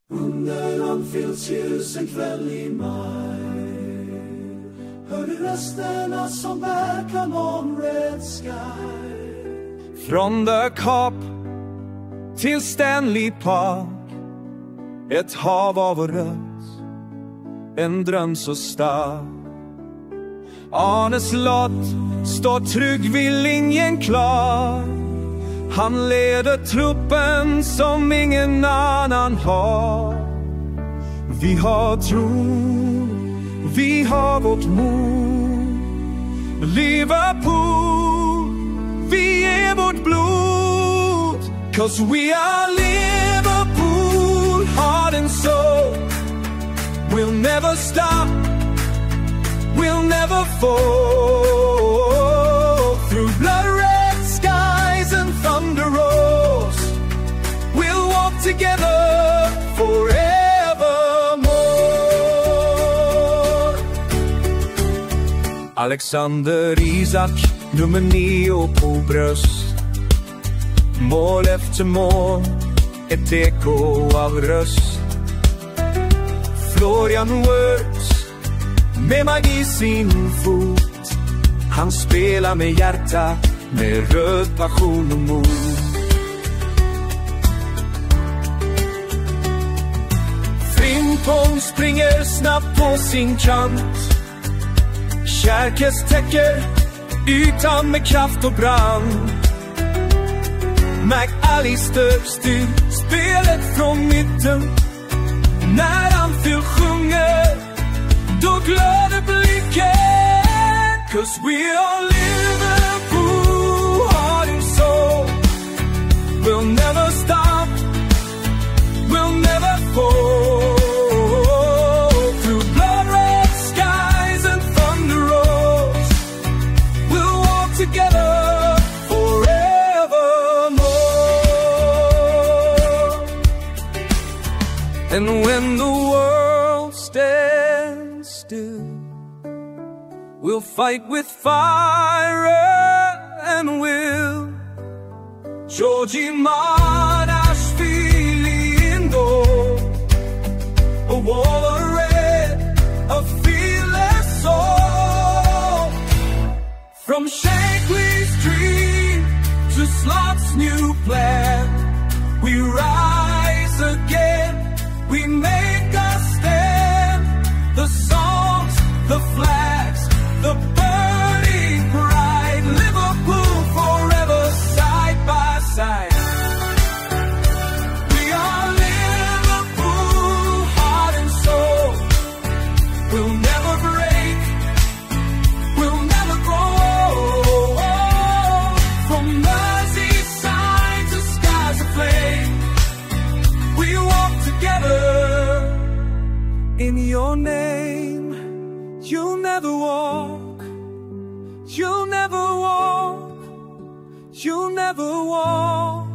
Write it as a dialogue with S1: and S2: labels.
S1: Under Anfields en kväll i maj hör du rösterna som bär kanon Red Sky.
S2: Från The Cup till Stanley Park, ett hav av rött, en dröm så stark. Arnes lott står trygg vid linjen klar. Han leder truppen som ingen annan har. Vi har tro, vi har vårt mod. Liverpool, vi är vårt blod. 'Cause we are Liverpool, heart and soul. We'll never stop, we'll never fall. Through blood-red skies and thunder rolls, we'll walk together forevermore. Alexander Isak, nummer 9 på bröst. Mål efter mål, ett eko av röst. Florian Wirtz med magi sin fot. Han spelar med hjärta, med röd passion och mod. Frimpong springer snabbt på sin kant. Kärkes täcker ytan med kraft och brand. McAllister styr spelet från mitten. När Anfield sjunger, då glöder blicken. 'Cause we are Liverpool, heart and soul. We'll never stop, we'll never fall. Through blood-red skies and thunder rolls, we'll walk together forevermore. And when the world stands still, we'll fight with fire and will. Georgie Marashvili in goal, a wall of red, a fearless soul. From Shankly's dream to Slot's new plan, we rise again, we make a stand. The songs, the flags, the burning pride. Liverpool forever, side by side. We are Liverpool, heart and soul. We'll never break, we'll never grow. From Merseyside to skies aflame, we walk together in your name. You'll never walk, you'll never walk, you'll never walk